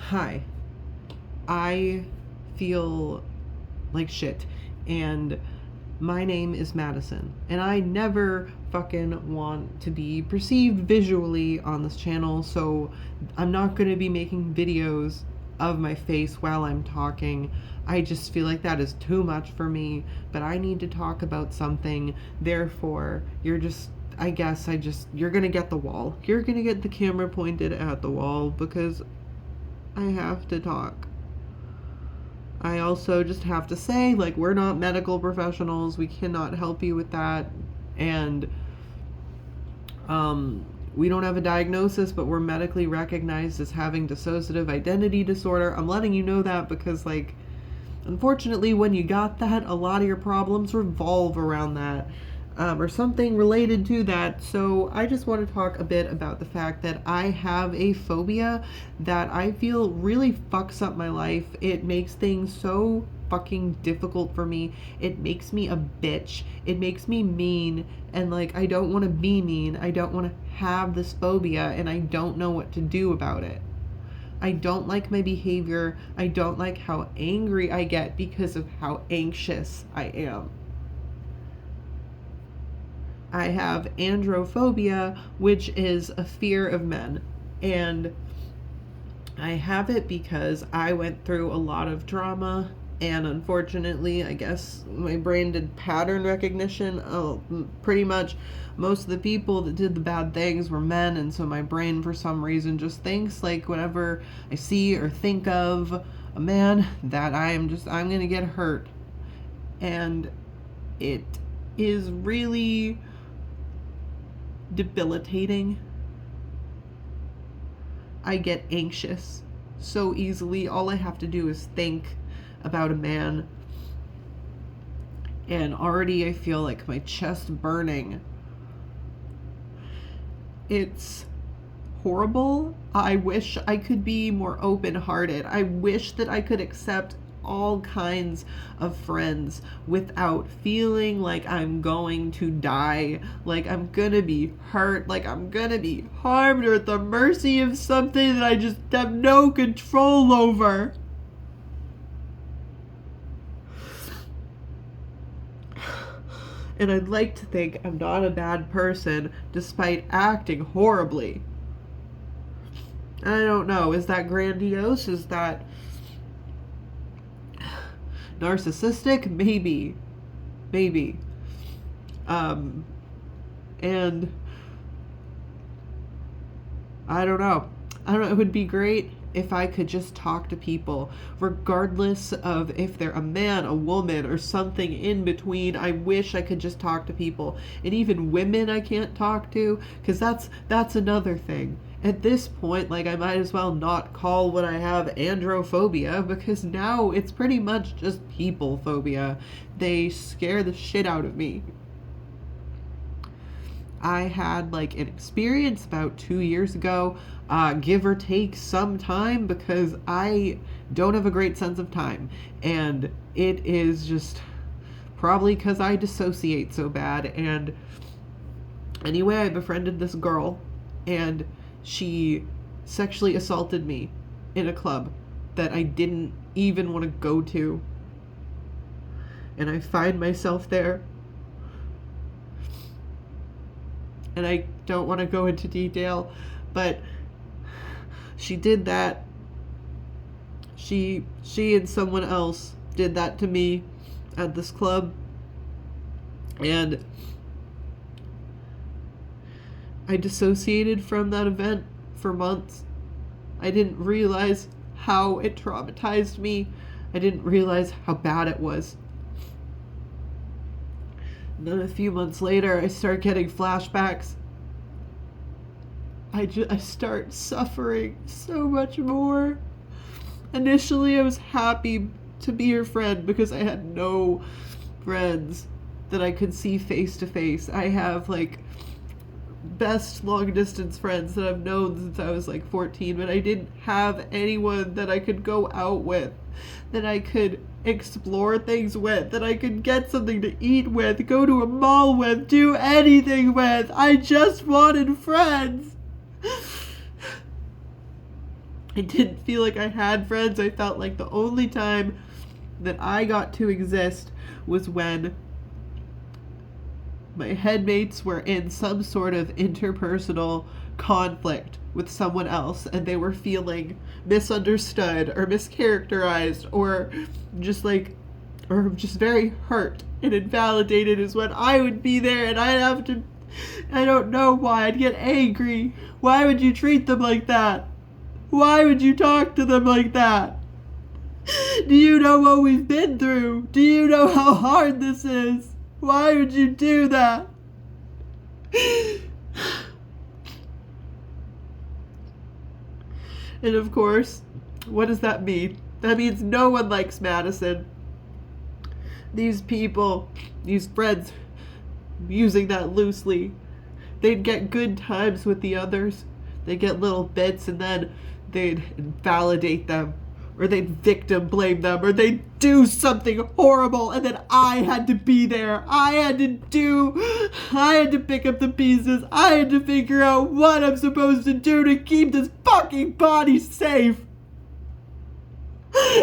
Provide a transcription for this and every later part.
Hi, I feel like shit, and my name is Madison, and I never fucking want to be perceived visually on this channel, so I'm not going to be making videos of my face while I'm talking. I just feel like that is too much for me, but I need to talk about something. Therefore, you're gonna get the wall. You're gonna get the camera pointed at the wall because I have to talk. I also just have to say, like, we're not medical professionals. We cannot help you with that. And we don't have a diagnosis, but we're medically recognized as having dissociative identity disorder. I'm letting you know that because, like, unfortunately, when you got that, a lot of your problems revolve around that. Or something related to that. So I just want to talk a bit about the fact that I have a phobia that I feel really fucks up my life. It makes things so fucking difficult for me. It makes me a bitch. It makes me mean. And, like, I don't want to be mean. I don't want to have this phobia, and I don't know what to do about it. I don't like my behavior. I don't like how angry I get because of how anxious I am. I have androphobia, which is a fear of men. And I have it because I went through a lot of trauma, and unfortunately, I guess my brain did pattern recognition. Pretty much most of the people that did the bad things were men, and so my brain, for some reason, just thinks, like, whenever I see or think of a man, that I'm gonna get hurt. And it is really debilitating. I get anxious so easily. All I have to do is think about a man, and already I feel like my chest burning. It's horrible. I wish I could be more open-hearted. I wish that I could accept all kinds of friends without feeling like I'm going to die, like I'm gonna be hurt, like I'm gonna be harmed or at the mercy of something that I just have no control over. And I'd like to think I'm not a bad person despite acting horribly. I don't know, is that grandiose? Is that narcissistic? Maybe. And I don't know. It would be great if I could just talk to people, regardless of if they're a man, a woman, or something in between. I wish I could just talk to people. And even women I can't talk to, because that's another thing. At this point, like, I might as well not call what I have androphobia, because now it's pretty much just people phobia. They scare the shit out of me. I had, like, an experience about 2 years ago, give or take some time, because I don't have a great sense of time. And it is just probably because I dissociate so bad. And anyway, I befriended this girl, and she sexually assaulted me in a club that I didn't even want to go to. And I find myself there. And I don't want to go into detail, but she did that. She and someone else did that to me at this club. And I dissociated from that event for months. I didn't realize how it traumatized me. I didn't realize how bad it was. And then a few months later, I start getting flashbacks. I start suffering so much more. Initially, I was happy to be her friend because I had no friends that I could see face to face. I have, like, best long distance friends that I've known since I was like 14, but I didn't have anyone that I could go out with, that I could explore things with, that I could get something to eat with, go to a mall with, do anything with. I just wanted friends. I didn't feel like I had friends. I felt like the only time that I got to exist was when my headmates were in some sort of interpersonal conflict with someone else and they were feeling misunderstood or mischaracterized or just very hurt and invalidated, is when I would be there and I'd have to, I don't know why, I'd get angry. Why would you treat them like that? Why would you talk to them like that? Do you know what we've been through? Do you know how hard this is? Why would you do that? And of course, what does that mean? That means no one likes Madison. These people, these friends, using that loosely, they'd get good times with the others. They'd get little bits and then they'd invalidate them, or they'd victim blame them, or they'd do something horrible, and then I had to be there. I had to pick up the pieces. I had to figure out what I'm supposed to do to keep this fucking body safe.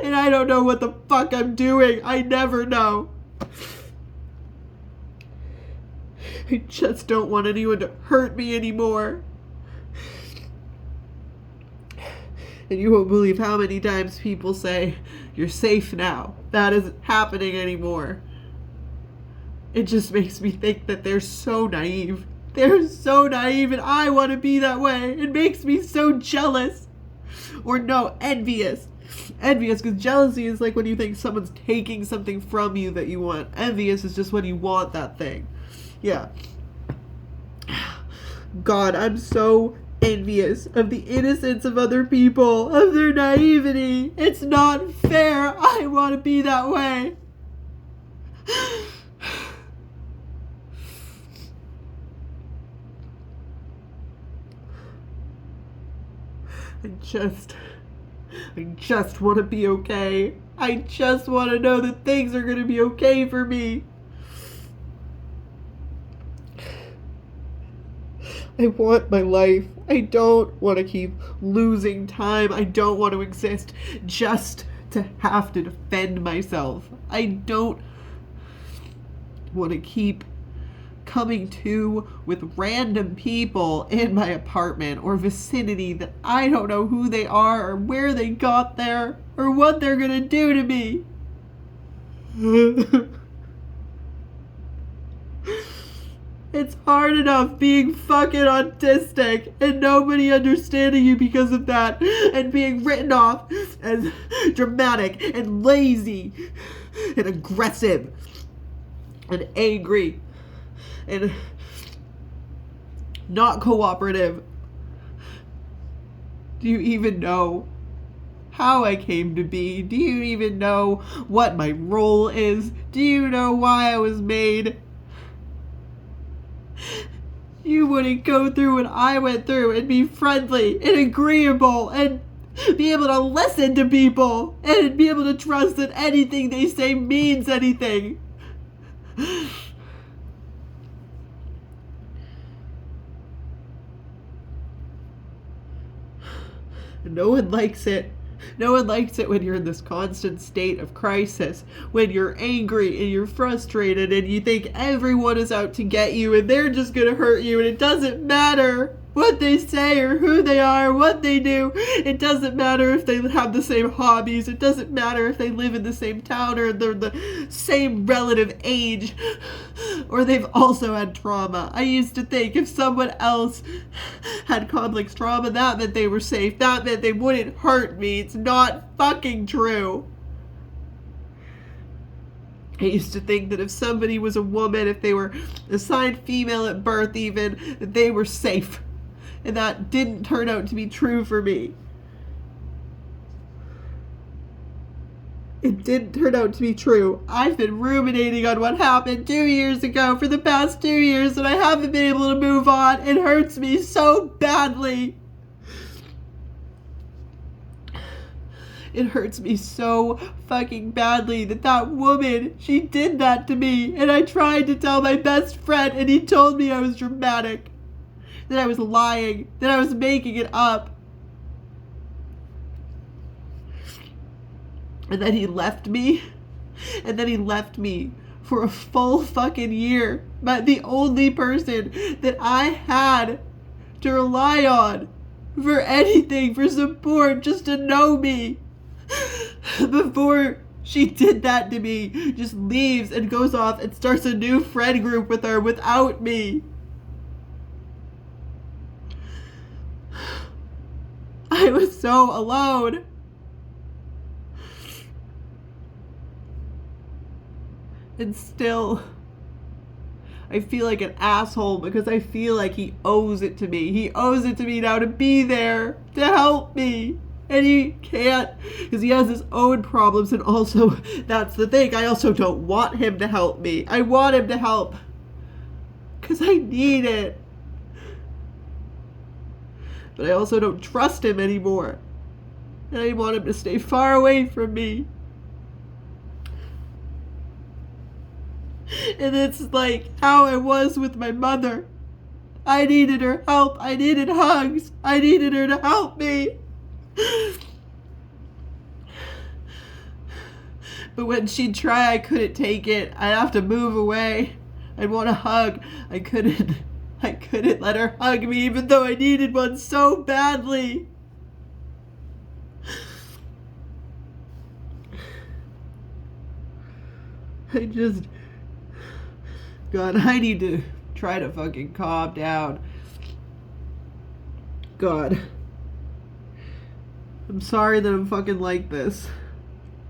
And I don't know what the fuck I'm doing. I never know. I just don't want anyone to hurt me anymore. And you won't believe how many times people say, "You're safe now." That isn't happening anymore. It just makes me think that they're so naive. They're so naive, and I want to be that way. It makes me so jealous. Or no, envious. Envious, because jealousy is like when you think someone's taking something from you that you want. Envious is just when you want that thing. Yeah. God, I'm so envious of the innocence of other people, of their naivety. It's not fair. I want to be that way. I just want to be okay. I just want to know that things are going to be okay for me. I want my life. I don't want to keep losing time. I don't want to exist just to have to defend myself. I don't want to keep coming to with random people in my apartment or vicinity that I don't know who they are or where they got there or what they're gonna do to me. It's hard enough being fucking autistic and nobody understanding you because of that, and being written off as dramatic and lazy and aggressive and angry and not cooperative. Do you even know how I came to be? Do you even know what my role is? Do you know why I was made? You wouldn't go through what I went through and be friendly and agreeable and be able to listen to people and be able to trust that anything they say means anything. No one likes it. No one likes it when you're in this constant state of crisis, when you're angry and you're frustrated and you think everyone is out to get you and they're just gonna hurt you, and it doesn't matter what they say or who they are, what they do. It doesn't matter if they have the same hobbies. It doesn't matter if they live in the same town or they're the same relative age or they've also had trauma. I used to think if someone else had complex trauma, that meant they were safe. That meant they wouldn't hurt me. It's not fucking true. I used to think that if somebody was a woman, if they were assigned female at birth even, that they were safe. And that didn't turn out to be true for me. It didn't turn out to be true. I've been ruminating on what happened 2 years ago for the past 2 years, and I haven't been able to move on. It hurts me so badly. It hurts me so fucking badly that woman, she did that to me. And I tried to tell my best friend, and he told me I was dramatic, that I was lying, that I was making it up. And then he left me. And then he left me for a full fucking year. But the only person that I had to rely on for anything, for support, just to know me, before she did that to me, just leaves and goes off and starts a new friend group with her without me. I was so alone. And still, I feel like an asshole because I feel like he owes it to me. He owes it to me now to be there, to help me. And he can't because he has his own problems. And also, that's the thing. I also don't want him to help me. I want him to help because I need it. But I also don't trust him anymore. And I want him to stay far away from me. And it's like how I was with my mother. I needed her help. I needed hugs. I needed her to help me. But when she'd try, I couldn't take it. I'd have to move away. I'd want a hug. I couldn't let her hug me even though I needed one so badly. God, I need to try to fucking calm down. God. I'm sorry that I'm fucking like this.